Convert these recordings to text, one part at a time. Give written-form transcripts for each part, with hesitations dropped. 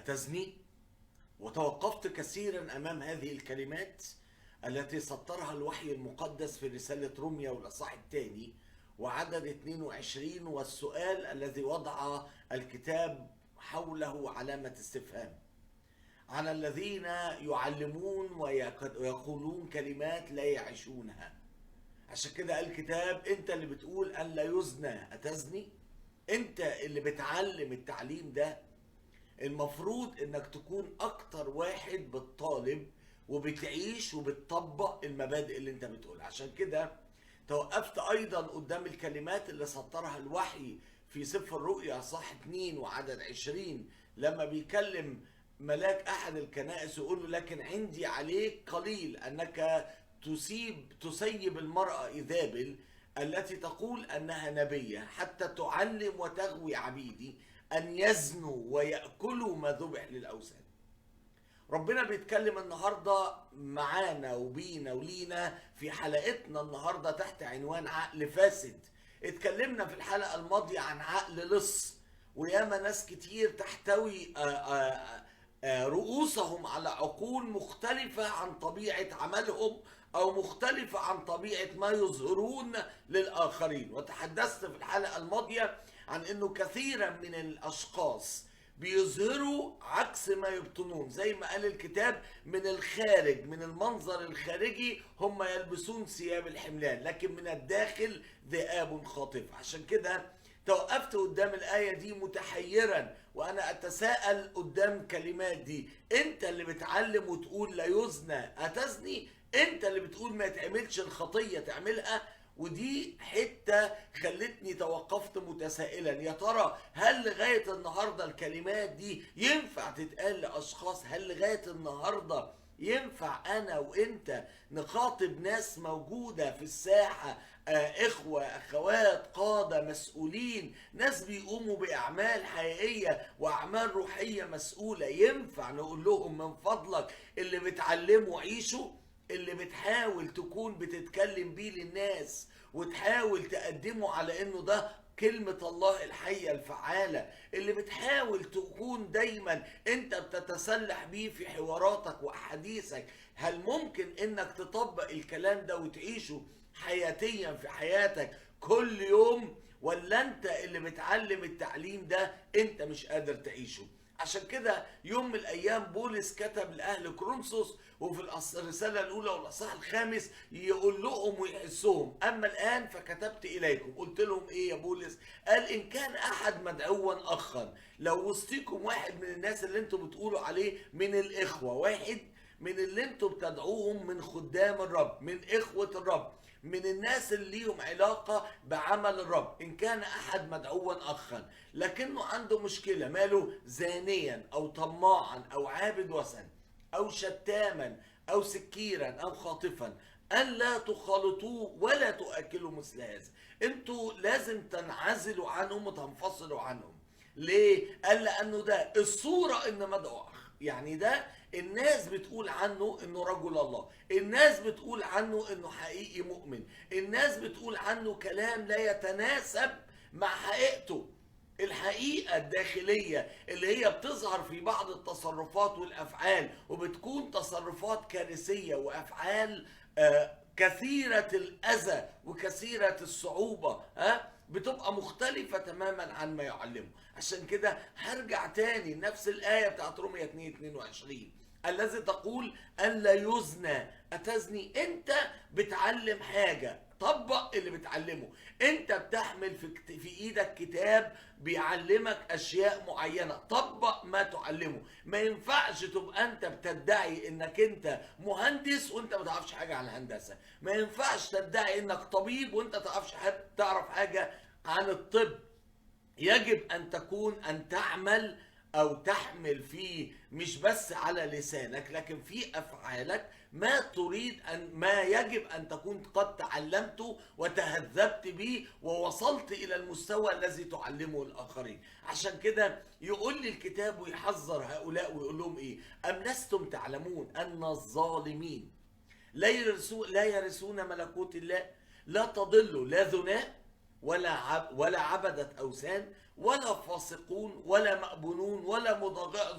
أتزني؟ وتوقفت كثيرا أمام هذه الكلمات التي سطرها الوحي المقدس في رسالة روميا والأصحاح الثاني وعدد 22، والسؤال الذي وضع الكتاب حوله علامة استفهام على الذين يعلمون ويقولون كلمات لا يعيشونها. عشان كده قال الكتاب: انت اللي بتقول ان لا يزنى أتزني؟ انت اللي بتعلم التعليم ده. المفروض انك تكون اكتر واحد بتطالب وبتعيش وبتطبق المبادئ اللي انت بتقولها. عشان كده توقفت ايضا قدام الكلمات اللي سطرها الوحي في سفر الرؤيا صح 2 وعدد 20، لما بيكلم ملاك احد الكنائس يقول له: لكن عندي عليك قليل انك تسيب المرأة إيذابل التي تقول أنها نبية حتى تعلم وتغوي عبيدي أن يزنوا ويأكلوا ما ذبح للأوثان. ربنا بيتكلم النهاردة معانا وبينا ولينا في حلقتنا النهاردة تحت عنوان عقل فاسد. اتكلمنا في الحلقة الماضية عن عقل لص، وياما ناس كتير تحتوي رؤوسهم على عقول مختلفة عن طبيعة عملهم أو مختلفة عن طبيعة ما يظهرون للآخرين. وتحدثت في الحلقة الماضية عن أنه كثيرا من الأشخاص بيظهروا عكس ما يبطنون، زي ما قال الكتاب: من الخارج، من المنظر الخارجي هم يلبسون ثياب الحملان، لكن من الداخل ذئاب خاطفة. عشان كده توقفت قدام الآية دي متحيرا وأنا أتساءل قدام الكلمات دي: أنت اللي بتعلم وتقول لا يزنى أتزني؟ أنت اللي بتقول ما يتعملش الخطية تعملها؟ ودي حتة خلتني توقفت متسائلا: يا ترى هل لغاية النهاردة الكلمات دي ينفع تتقال لأشخاص؟ هل لغاية النهاردة ينفع أنا وإنت نخاطب ناس موجودة في الساحة، إخوة أخوات قادة مسؤولين، ناس بيقوموا بأعمال حقيقية وأعمال روحية مسؤولة، ينفع نقول لهم من فضلك اللي بتعلموا عيشوا؟ اللي بتحاول تكون بتتكلم بيه للناس وتحاول تقدمه على انه ده كلمة الله الحية الفعالة، اللي بتحاول تكون دايما انت بتتسلح بيه في حواراتك واحاديثك، هل ممكن انك تطبق الكلام ده وتعيشه حياتيا في حياتك كل يوم؟ ولا انت اللي بتعلم التعليم ده انت مش قادر تعيشه؟ عشان كده يوم من الايام بولس كتب لاهل كورنثوس وفي الرساله الاولى والاصحاح الخامس يقول لهم ويحسهم: اما الان فكتبت اليكم. قلت لهم ايه يا بولس؟ قال: ان كان احد مدعوا اخا، لو وسطيكم واحد من الناس اللي انتم بتقولوا عليه من الاخوه، واحد من اللي انتم بتدعوهم من خدام الرب، من اخوه الرب، من الناس اللي ليهم علاقة بعمل الرب، إن كان أحد مدعوا أخا لكنه عنده مشكلة، ماله زانيا أو طماعا أو عابد وثن أو شتاما أو سكيرا أو خاطفا، أن لا تخالطوه ولا تؤكلوا مثل هذا. انتوا لازم تنعزلوا عنهم وتنفصلوا عنهم. ليه؟ قال: لأنه ده الصورة إن مدعو أخ، يعني ده الناس بتقول عنه انه رجل الله، الناس بتقول عنه انه حقيقي مؤمن، الناس بتقول عنه كلام لا يتناسب مع حقيقته. الحقيقة الداخلية اللي هي بتظهر في بعض التصرفات والأفعال، وبتكون تصرفات كارثية وأفعال كثيرة الأذى وكثيرة الصعوبة، بتبقى مختلفة تماما عن ما يعلمه. عشان كده هرجع تاني نفس الآية بتاعت رومية 2:22 الذي تقول أن لا يزنى أتزني. أنت بتعلم حاجة، طبق اللي بتعلمه. أنت بتحمل في إيدك كتاب بيعلمك أشياء معينة، طبق ما تعلمه. ما ينفعش تبقى أنت بتدعي إنك أنت مهندس وأنت ما تعرفش حاجة عن الهندسة، ما ينفعش تدعي إنك طبيب وأنت تعرف حاجة عن الطب. يجب أن تعمل أو تحمل فيه مش بس على لسانك لكن في أفعالك ما تريد ما يجب أن تكون قد تعلمته وتهذبت به ووصلت إلى المستوى الذي تعلمه الآخرين. عشان كده يقول لي الكتاب ويحذر هؤلاء ويقول لهم إيه: أم لستم تعلمون أن الظالمين لا يرثون ملكوت الله؟ لا تضلوا لا زنا ولا عبدة أوثان ولا فاسقون ولا مأبونون ولا مضاجع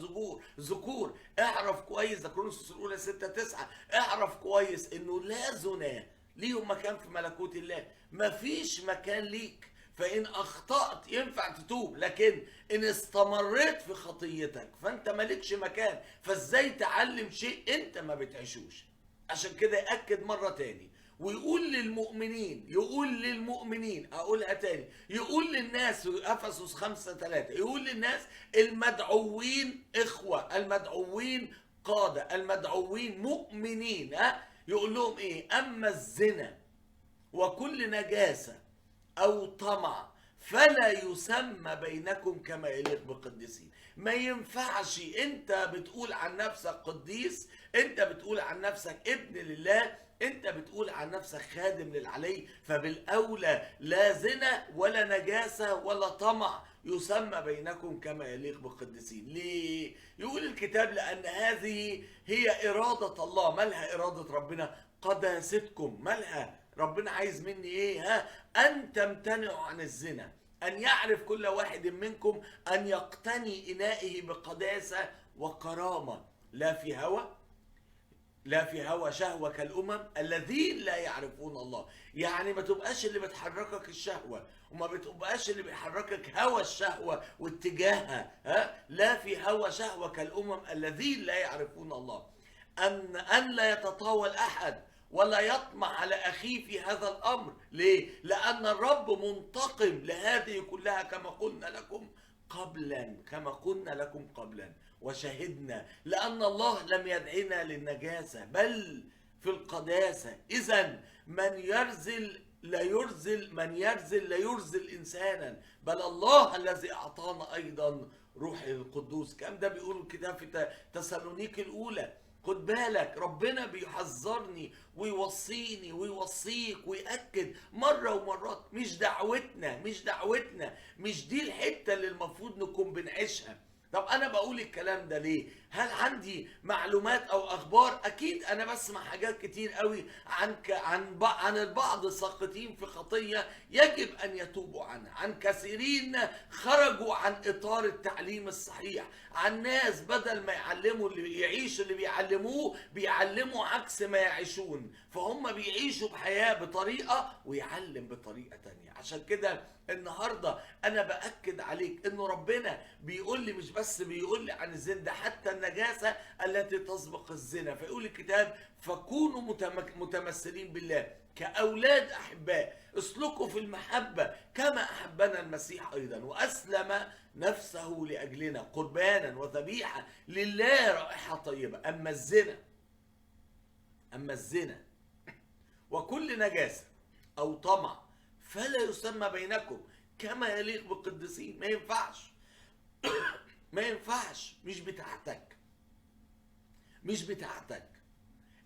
ذكور. اعرف كويس، ده كورنثوس الأولى 6:9. اعرف كويس إنه لا زنا ليهم مكان في ملكوت الله، مفيش مكان ليك. فإن أخطأت ينفع تتوب، لكن إن استمريت في خطيتك فأنت مالكش مكان. فإزاي تعلم شيء أنت ما بتعيشوش؟ عشان كده يأكد مرة تاني ويقول للمؤمنين أقولها تاني، يقول للناس في أفسس 5:3، يقول للناس المدعوين إخوة، المدعوين قادة، المدعوين مؤمنين. يقول لهم إيه؟ أما الزنا وكل نجاسة أو طمع فلا يسمى بينكم كما يليق بقديسين. ما ينفعش انت بتقول عن نفسك قديس، انت بتقول عن نفسك ابن لله، انت بتقول عن نفسك خادم للعلي، فبالأولى لا زنا ولا نجاسة ولا طمع يسمى بينكم كما يليق بالقديسين. ليه؟ يقول الكتاب لأن هذه هي إرادة الله. مالها إرادة ربنا؟ قداستكم. مالها؟ ربنا عايز مني ايه؟ ان تمتنعوا عن الزنا، ان يعرف كل واحد منكم ان يقتني انائه بقداسة وكرامة، لا في هوى شهوة كالأمم الذين لا يعرفون الله. يعني ما تبقاش اللي بتحركك الشهوة، وما بتبقاش اللي بيحركك هوى الشهوة واتجاهها. لا في هوى شهوة كالأمم الذين لا يعرفون الله. أن لا يتطاول أحد ولا يطمع على أخيه في هذا الأمر. ليه؟ لأن الرب منتقم لهذه كلها كما قلنا لكم قبلا وشهدنا، لأن الله لم يدعنا للنجاسة بل في القداسة. إذن من يرزل لا يرزل إنسانا، بل الله الذي أعطانا أيضا روح القدوس. كم ده بيقول الكتاب في تسالونيك الأولى. خد بالك، ربنا بيحذرني ويوصيني ويوصيك ويأكد مرة ومرات. مش دعوتنا، مش دي الحتة اللي المفروض نكون بنعيشها. طب أنا بقول الكلام ده ليه؟ هل عندي معلومات أو أخبار؟ أكيد أنا بسمع حاجات كتير قوي عن البعض ساقطين في خطية يجب أن يتوبوا عنها، عن كثيرين خرجوا عن إطار التعليم الصحيح، عن ناس بدل ما يعلموا اللي يعيش اللي بيعلموه بيعلموا عكس ما يعيشون، فهم بيعيشوا بحياة بطريقة ويعلم بطريقة تانية. عشان كده النهاردة أنا بأكد عليك إنه ربنا بيقول لي، مش بس بيقول لي عن الزنا، ده حتى النجاسة التي تسبق الزنا. فيقول الكتاب فكونوا متمثلين بالله كأولاد أحباء، اسلكوا في المحبة كما أحبنا المسيح أيضا وأسلم نفسه لأجلنا قربانا وذبيحة لله رائحة طيبة. أما الزنا وكل نجاسة أو طمع فلا يسمى بينكم كما يليق بالقديسين. ما ينفعش. مش بتاعتك.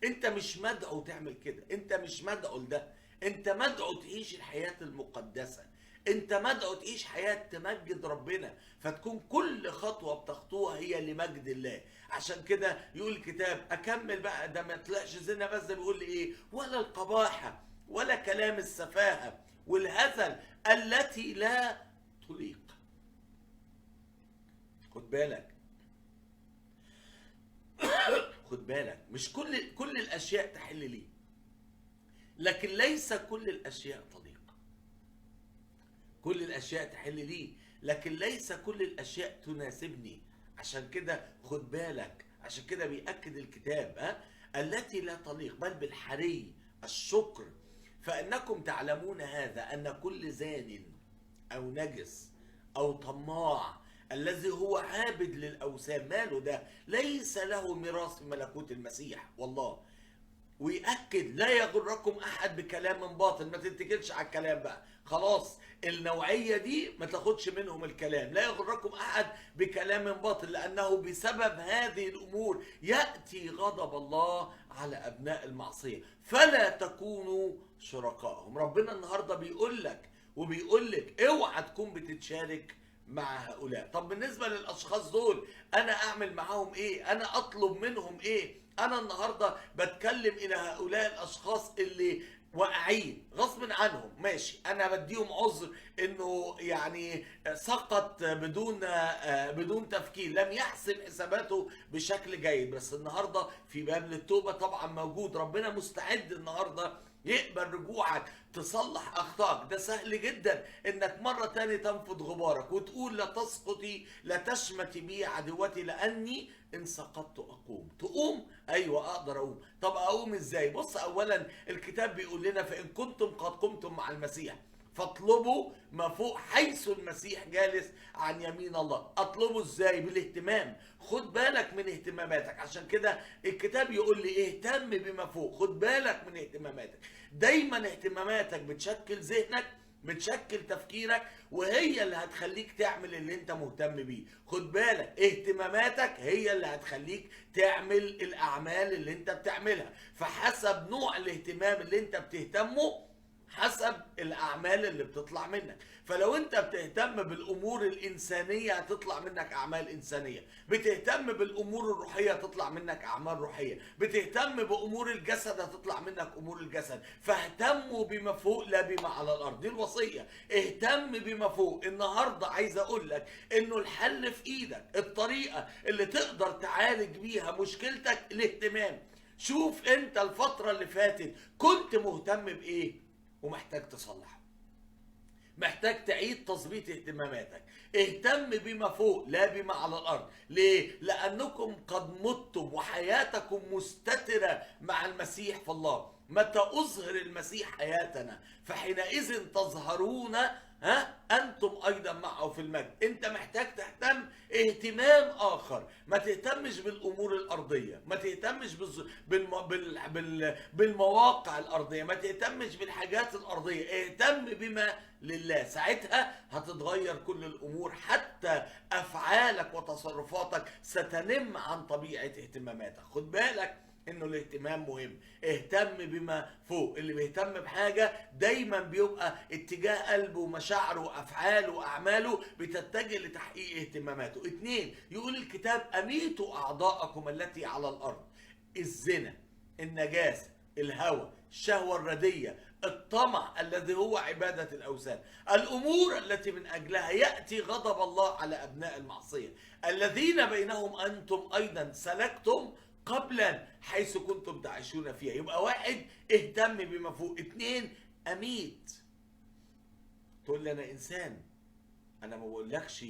انت مش مدعو تعمل كده، انت مش مدعو لده. انت مدعو تعيش الحياة المقدسة، انت مدعو تعيش حياة تمجد ربنا، فتكون كل خطوة بتخطوها هي لمجد الله. عشان كده يقول الكتاب، اكمل بقى، ده ما طلعش زنا بس، ده بيقول لي ايه؟ ولا القباحة ولا كلام السفاهة والهزل التي لا تليق. خد بالك، مش كل الاشياء تحل لي، لكن ليس كل الاشياء تليق. كل الاشياء تحل لي لكن ليس كل الاشياء تناسبني. عشان كده خد بالك، عشان كده بيأكد الكتاب التي لا تليق، بل بالحري الشكر. فإنكم تعلمون هذا أن كل زان أو نجس أو طماع الذي هو عابد للأوثان، ماله ده؟ ليس له ميراث في ملكوت المسيح والله. ويأكد لا يغركم أحد بكلام باطل. ما تتكلش على الكلام بقى، خلاص النوعية دي ما تاخدش منهم الكلام. لا يغركم أحد بكلام باطل، لأنه بسبب هذه الأمور يأتي غضب الله على أبناء المعصية، فلا تكونوا شركائهم. ربنا النهاردة بيقول لك وبيقول لك اوعى تكون بتتشارك مع هؤلاء. طب بالنسبة للأشخاص دول أنا أعمل معاهم إيه؟ أنا أطلب منهم إيه؟ أنا النهاردة بتكلم إلى هؤلاء الأشخاص اللي واقعين غصب عنهم، ماشي، انا بديهم عذر انه يعني سقط بدون تفكير، لم يحسب حساباته بشكل جيد. بس النهارده في باب للتوبه طبعا موجود، ربنا مستعد النهارده يقبل رجوعك، تصلح اخطائك. ده سهل جدا انك مره تاني تنفض غبارك وتقول لا تسقطي لا تشمتي بي عدوتي لاني ان سقطت اقوم. تقوم؟ ايوه اقدر اقوم. طب اقوم ازاي؟ بص، اولا الكتاب بيقول لنا فان كنتم قد قمتم مع المسيح فاطلبوا ما فوق حيث المسيح جالس عن يمين الله. اطلبه ازاي؟ بالاهتمام. خد بالك من اهتماماتك. عشان كده الكتاب يقول لي اهتم بما فوق، خد بالك من اهتماماتك. دايما اهتماماتك بتشكل ذهنك، بتشكل تفكيرك، وهي اللي هتخليك تعمل اللي انت مهتم بيه. خد بالك، اهتماماتك هي اللي هتخليك تعمل الاعمال اللي انت بتعملها. فحسب نوع الاهتمام اللي انت بتهتمه حسب الاعمال اللي بتطلع منك. فلو انت بتهتم بالامور الانسانيه هتطلع منك اعمال انسانيه، بتهتم بالامور الروحيه هتطلع منك اعمال روحيه، بتهتم بامور الجسد هتطلع منك امور الجسد. فاهتموا بما فوق لا بما على الارض. دي الوصيه، اهتم بما فوق. النهارده عايز اقول لك انه الحل في ايدك، الطريقه اللي تقدر تعالج بيها مشكلتك الاهتمام. شوف انت الفتره اللي فاتت كنت مهتم بايه ومحتاج تصلحه، محتاج تعيد تظبيط اهتماماتك. اهتم بما فوق لا بما على الارض. ليه؟ لانكم قد متم وحياتكم مستترة مع المسيح في الله. متى اظهر المسيح حياتنا فحينئذ تظهرون انتم ايضا معه في المجد. انت محتاج تهتم اهتمام اخر. ما تهتمش بالامور الارضيه، ما تهتمش بالمواقع الارضيه، ما تهتمش بالحاجات الارضيه. اهتم بما لله. ساعتها هتتغير كل الامور، حتى افعالك وتصرفاتك ستنم عن طبيعه اهتماماتك. خد بالك انه الاهتمام مهم. اهتم بما فوق. اللي بيهتم بحاجه دايما بيبقى اتجاه قلبه ومشاعره وافعاله واعماله بتتجه لتحقيق اهتماماته. 2، يقول الكتاب اميتوا اعضاءكم التي على الارض: الزنا، النجاسه، الهوى، الشهوه الرديه، الطمع الذي هو عباده الاوثان، الامور التي من اجلها ياتي غضب الله على ابناء المعصيه، الذين بينهم انتم ايضا سلكتم قبلا حيث كنتم تعيشون فيها. يبقى 1 اهتم بما فوق. 2 اميت. تقول لي انا انسان. انا ما بقولكش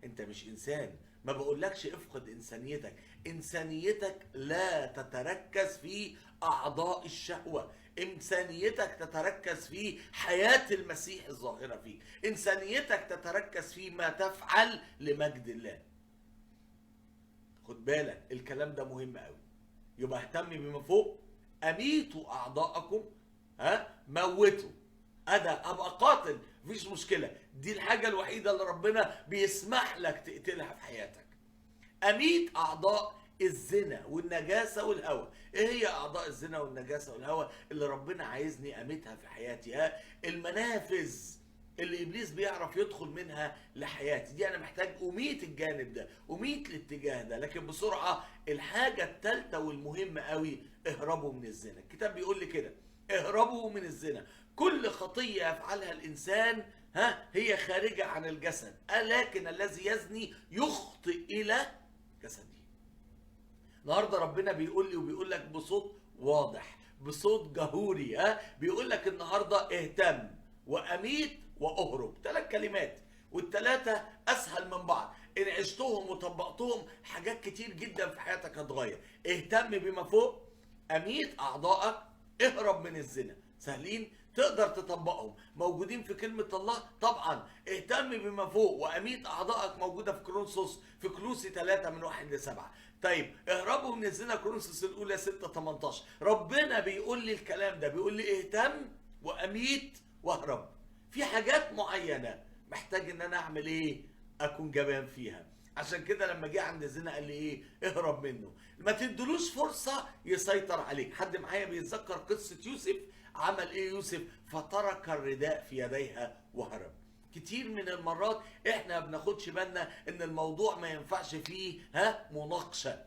انت مش انسان، ما بقولكش افقد انسانيتك. انسانيتك لا تتركز في اعضاء الشهوه، انسانيتك تتركز في حياه المسيح الظاهره فيك، انسانيتك تتركز في ما تفعل لمجد الله. خد بالك الكلام ده مهم قوي. يبقى اهتم بما فوق، اميتوا اعضاءكم، موتوا. انا ابقى قاتل مفيش مشكله، دي الحاجه الوحيده اللي ربنا بيسمح لك تقتلها في حياتك. اميت اعضاء الزنا والنجاسه والهوى. ايه هي اعضاء الزنا والنجاسه والهوى اللي ربنا عايزني اميتها في حياتي؟ المنافذ اللي ابليس بيعرف يدخل منها لحياتي دي، انا محتاج اميت الجانب ده، اميت الاتجاه ده. لكن بسرعه الحاجه الثالثه والمهمه قوي: اهربوا من الزنا. الكتاب بيقول لي كده: اهربوا من الزنا. كل خطيه يفعلها الانسان هي خارجه عن الجسد، لكن الذي يزني يخطئ الى جسده. النهارده ربنا بيقول لي وبيقول لك بصوت واضح، بصوت جهوري، بيقول لك النهارده اهتم واميت واهرب. 3 كلمات، والثلاثه اسهل من بعض. ان عشتهم وطبقتهم حاجات كتير جدا في حياتك هتغير. اهتم بما فوق، اميت اعضائك، اهرب من الزنا. سهلين تقدر تطبقهم، موجودين في كلمة الله طبعا. اهتم بما فوق واميت اعضائك موجودة في كورنثوس، في كلوسي 3 من 1-7. طيب اهربوا من الزنا، كورنثوس الاولى 6-18. ربنا بيقول لي الكلام ده، بيقول لي اهتم واميت واهرب. في حاجات معينة محتاج ان انا اعمل ايه؟ اكون جبان فيها. عشان كده لما جه عند الزنا قال لي ايه؟ اهرب منه. ما تدلوش فرصة يسيطر عليك. حد معايا بيتذكر قصة يوسف؟ عمل ايه يوسف؟ فترك الرداء في يديها وهرب. كتير من المرات احنا ما بناخدش بالنا ان الموضوع ما ينفعش فيه مناقشة،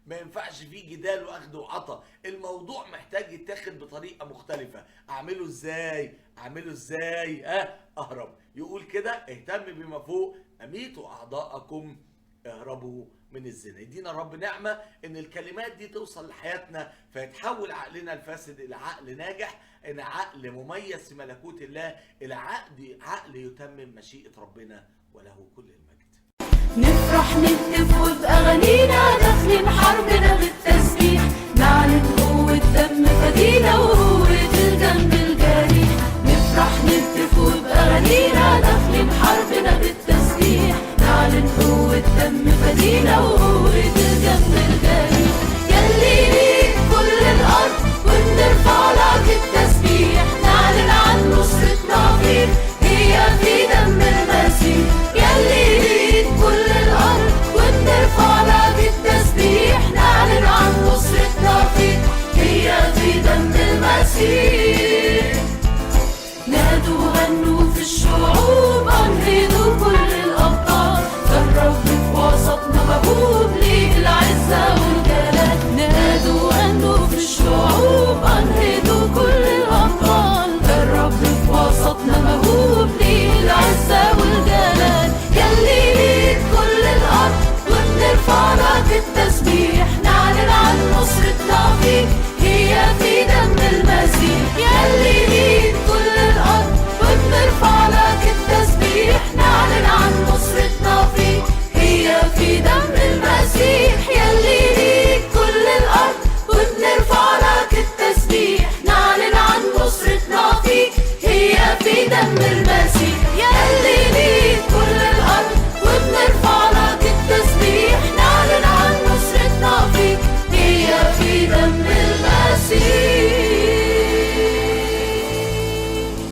ما ينفعش فيه جدال واخد وعطا. الموضوع محتاج يتاخد بطريقه مختلفه. اعمله ازاي؟ اهرب. يقول كده اهتم بما فوق، اميتوا اعضاءكم، اهربوا من الزنا. يدينا الرب نعمه ان الكلمات دي توصل لحياتنا، فيتحول عقلنا الفاسد الى عقل ناجح، الى عقل مميز في ملكوت الله، الى عقل يتمم مشيئه ربنا، وله كل المجد. نفرح نهتف وبأغانينا، داخلين حربنا بالتسبيح، نعلن قوة دم فدينا وقوة الجنب الجريح. نفرح نهتف وبأغانينا، داخلين حربنا بالتسبيح، نعلن قوة دم فدينا وقوة الجنب الجريح. يلي ليك كل الأرض ونرفع لك التسبيح، نعلن عن نصرتنا فيك هي في دم المسيح. يلي ليك كل الأرض ونرفع لك التسبيح، نعلن عن نصرتنا فيك هي في دم المسيح. نادوا غنوا في الشعوب، انهضوا كل الأبطال، الرب في وسطنا مهوب ليه العزة والجلال. نادوا غنوا في الشعوب، انهضوا كل الأبطال، الرب في وسطنا